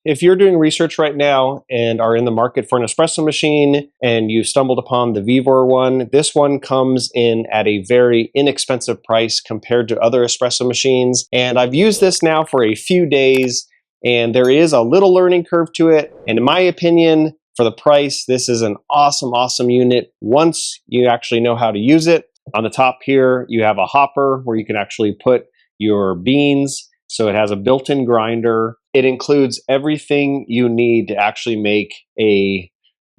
if you're doing research right now and are in the market for an espresso machine and you stumbled upon the Vevor one, this one comes in at a very inexpensive price compared to other espresso machines. And I've used this now for a few days, and there is a little learning curve to it. And in my opinion, for the price, this is an awesome, awesome unit once you actually know how to use it. On the top here, you have a hopper where you can actually put your beans. So it has a built-in grinder. It includes everything you need to actually make a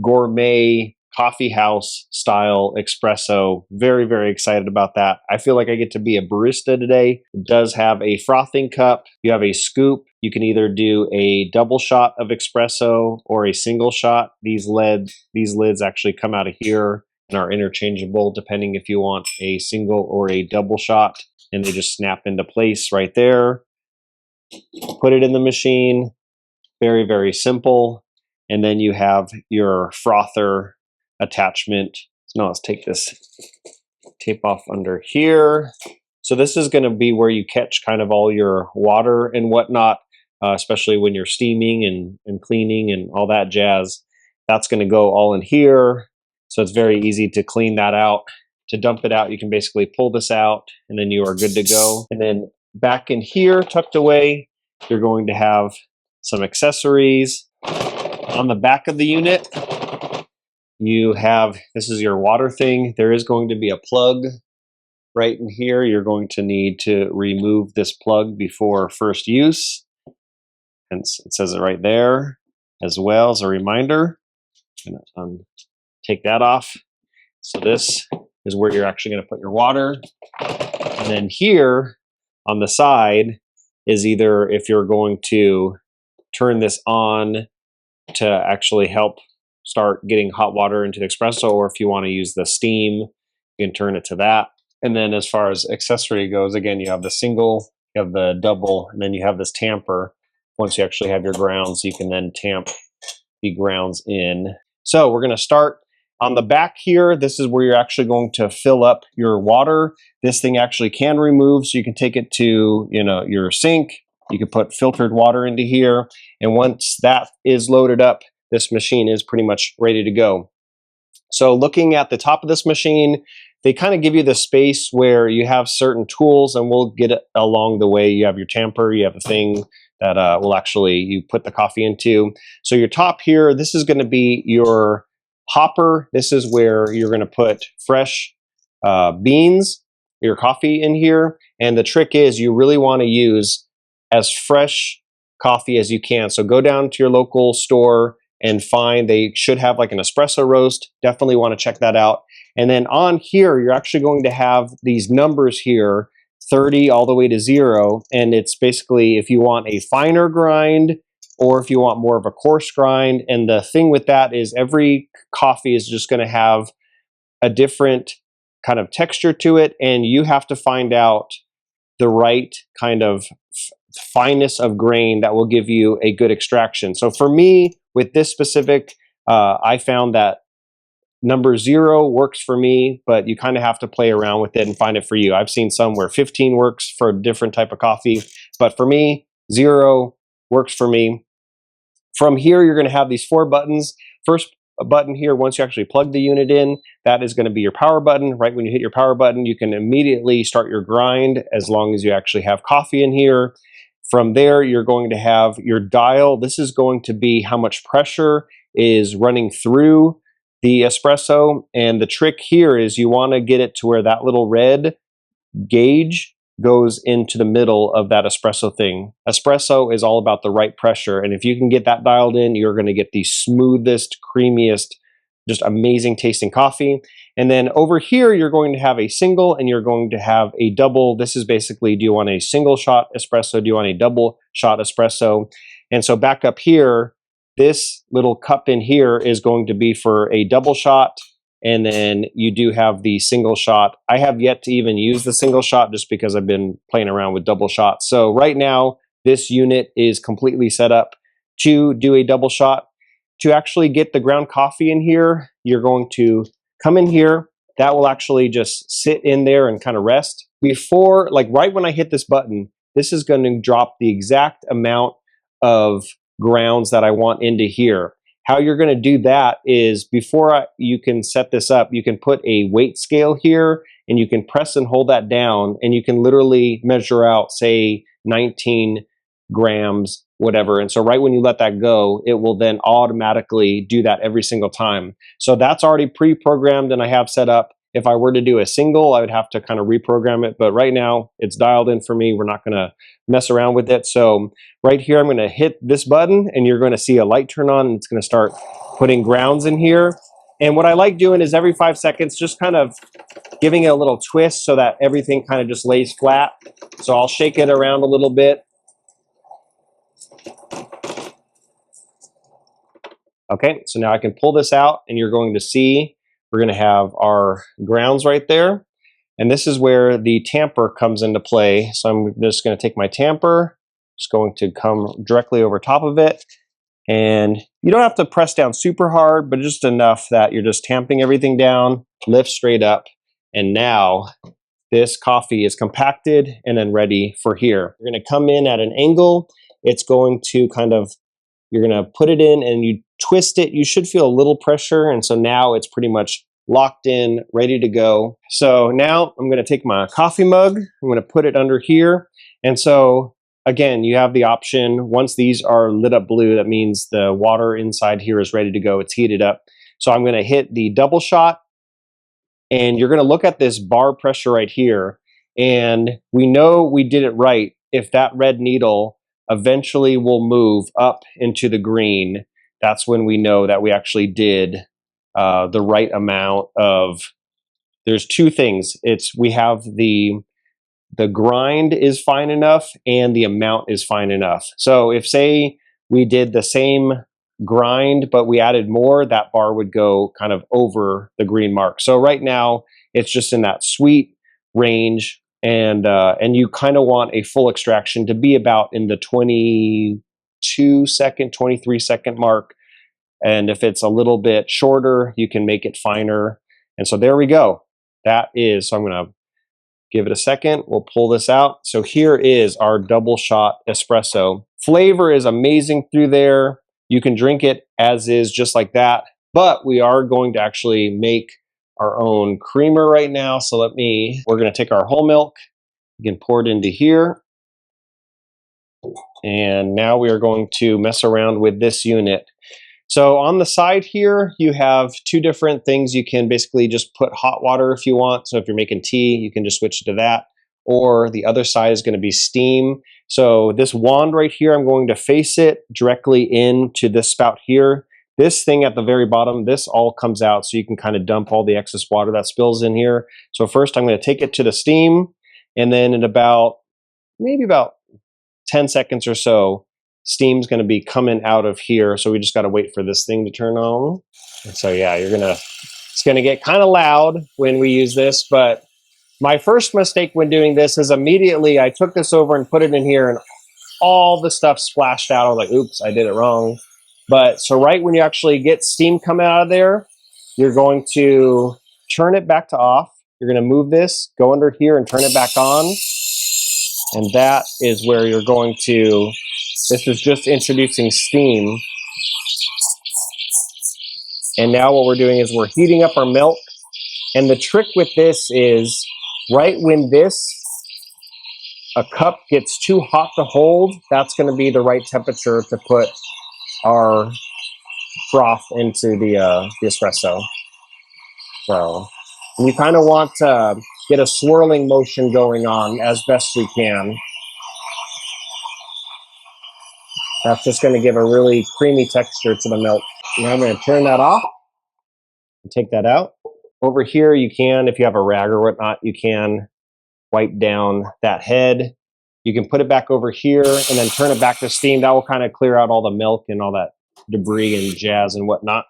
gourmet coffee house style espresso. Very, very excited about that. I feel like I get to be a barista today. It does have a frothing cup. You have a scoop. You can either do a double shot of espresso or a single shot. These lids actually come out of here and are interchangeable depending if you want a single or a double shot, and they just snap into place right there. Put it in the machine. Very, very simple. And then you have your frother attachment. So now let's take this tape off under here. So this is going to be where you catch kind of all your water and whatnot, especially when you're steaming and cleaning and all that jazz. That's going to go all in here. So it's very easy to clean that out. To dump it out, you can basically pull this out and then you are good to go. And then back in here, tucked away, you're going to have some accessories. On the back of the unit, you have, this is your water thing. There is going to be a plug right in here. You're going to need to remove this plug before first use. Hence, it says it right there as well as a reminder. I'm going to take that off. So this is where you're actually going to put your water. And then here on the side is either if you're going to turn this on to actually help start getting hot water into the espresso, or if you want to use the steam, you can turn it to that. And then as far as accessory goes, again, you have the single, you have the double, and then you have this tamper. Once you actually have your grounds, you can then tamp the grounds in. So we're going to start on the back here. This is where you're actually going to fill up your water. This thing actually can remove, so you can take it to, your sink. You can put filtered water into here. And once that is loaded up, this machine is pretty much ready to go. So looking at the top of this machine, they kind of give you the space where you have certain tools, and we'll get it along the way. You have your tamper, you have the thing that will actually, you put the coffee into. So your top here, this is going to be your hopper. This is where you're going to put fresh beans, your coffee in here. And the trick is you really want to use as fresh coffee as you can. So go down to your local store and find, they should have like an espresso roast. Definitely want to check that out. And then on here, you're actually going to have these numbers here, 30 all the way to 0. And it's basically if you want a finer grind or if you want more of a coarse grind. And the thing with that is every coffee is just going to have a different kind of texture to it. And you have to find out the right kind of fineness of grain that will give you a good extraction. So for me, with this specific, I found that number 0 works for me, but you kind of have to play around with it and find it for you. I've seen some where 15 works for a different type of coffee, but for me, 0 works for me. From here, you're going to have these 4 buttons. First button here, once you actually plug the unit in, that is going to be your power button. Right when you hit your power button, you can immediately start your grind as long as you actually have coffee in here. From there, you're going to have your dial. This is going to be how much pressure is running through the espresso. And the trick here is you want to get it to where that little red gauge goes into the middle of that espresso thing. Espresso is all about the right pressure. And if you can get that dialed in, you're going to get the smoothest, creamiest, just amazing tasting coffee. And then over here, you're going to have a single and you're going to have a double. This is basically, do you want a single shot espresso? Do you want a double shot espresso? And so back up here, this little cup in here is going to be for a double shot. And then you do have the single shot. I have yet to even use the single shot just because I've been playing around with double shots. So right now, this unit is completely set up to do a double shot. To actually get the ground coffee in here, you're going to come in here. That will actually just sit in there and kind of rest. Before, like right when I hit this button, this is going to drop the exact amount of grounds that I want into here. How you're going to do that is before you can set this up, you can put a weight scale here and you can press and hold that down and you can literally measure out, say, 19 grams, whatever. And so right when you let that go, it will then automatically do that every single time. So that's already pre-programmed and I have set up. If I were to do a single, I would have to kind of reprogram it. But right now it's dialed in for me. We're not going to mess around with it. So right here, I'm going to hit this button and you're going to see a light turn on and it's going to start putting grounds in here. And what I like doing is every 5 seconds, just kind of giving it a little twist so that everything kind of just lays flat. So I'll shake it around a little bit. Okay, so now I can pull this out and you're going to see we're going to have our grounds right there. And this is where the tamper comes into play. So I'm just going to take my tamper, just going to come directly over top of it. And you don't have to press down super hard, but just enough that you're just tamping everything down, lift straight up. And now this coffee is compacted and then ready for here. You're going to come in at an angle. It's going to kind of, you're going to put it in and you twist it. You should feel a little pressure. And so now it's pretty much locked in, ready to go. So now I'm going to take my coffee mug. I'm going to put it under here. And so again, you have the option. Once these are lit up blue, that means the water inside here is ready to go. It's heated up. So I'm going to hit the double shot and you're going to look at this bar pressure right here. And we know we did it right if that red needle eventually will move up into the green. That's when we know that we actually did the right amount of, there's two things. We have the grind is fine enough and the amount is fine enough. So if say we did the same grind, but we added more, that bar would go kind of over the green mark. So right now it's just in that sweet range. And you kind of want a full extraction to be about in the 22 second, 23 second mark. And if it's a little bit shorter, you can make it finer. And so there we go. That is, so I'm going to give it a second. We'll pull this out. So here is our double shot espresso. Flavor is amazing through there. You can drink it as is, just like that. But we are going to actually make our own creamer right now. So we're going to take our whole milk, you can pour it into here. And now we are going to mess around with this unit. So on the side here, you have two different things. You can basically just put hot water if you want. So if you're making tea, you can just switch to that. Or the other side is going to be steam. So this wand right here, I'm going to face it directly into this spout here. This thing at the very bottom, this all comes out so you can kind of dump all the excess water that spills in here. So first I'm going to take it to the steam, and then in maybe about 10 seconds or so, steam's going to be coming out of here. So we just got to wait for this thing to turn on. And so yeah, it's going to get kind of loud when we use this, but my first mistake when doing this is immediately I took this over and put it in here and all the stuff splashed out. I was like, oops, I did it wrong. But so right when you actually get steam coming out of there, you're going to turn it back to off. You're going to move this, go under here and turn it back on. And that is where you're going to, this is just introducing steam. And now what we're doing is we're heating up our milk. And the trick with this is right when a cup gets too hot to hold, that's going to be the right temperature to put our froth into the espresso. So you kind of want to get a swirling motion going on as best we can. That's just going to give a really creamy texture to the milk. Now I'm going to turn that off and take that out. Over here, you can, if you have a rag or whatnot, you can wipe down that head. You can put it back over here and then turn it back to steam. That will kind of clear out all the milk and all that debris and jazz and whatnot.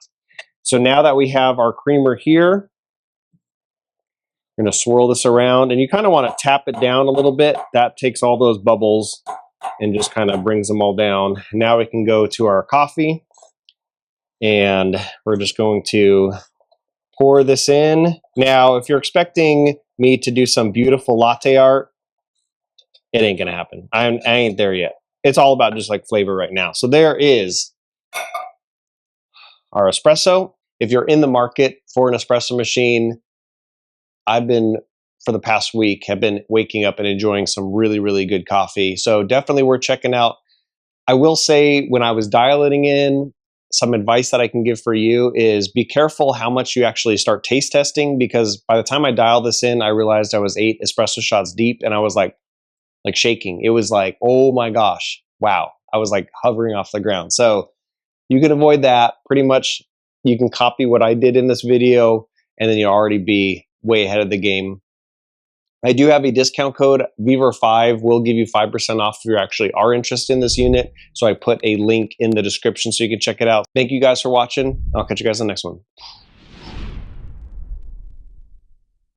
So now that we have our creamer here, we're going to swirl this around, and you kind of want to tap it down a little bit. That takes all those bubbles and just kind of brings them all down. Now we can go to our coffee, and we're just going to pour this in. Now, if you're expecting me to do some beautiful latte art, it ain't gonna happen. I ain't there yet. it's all about just like flavor right now. So there is our espresso. If you're in the market for an espresso machine, I've been, for the past week, have been waking up and enjoying some really, really good coffee. So definitely worth checking out. I will say, when I was dialing in, some advice that I can give for you is be careful how much you actually start taste testing, because by the time I dialed this in, I realized I was 8 espresso shots deep and I was like shaking. It was like, oh my gosh, wow. I was like hovering off the ground. So you can avoid that. Pretty much you can copy what I did in this video and then you'll already be way ahead of the game. I do have a discount code. Vevor5 will give you 5% off if you actually are interested in this unit. So I put a link in the description so you can check it out. Thank you guys for watching. I'll catch you guys on the next one.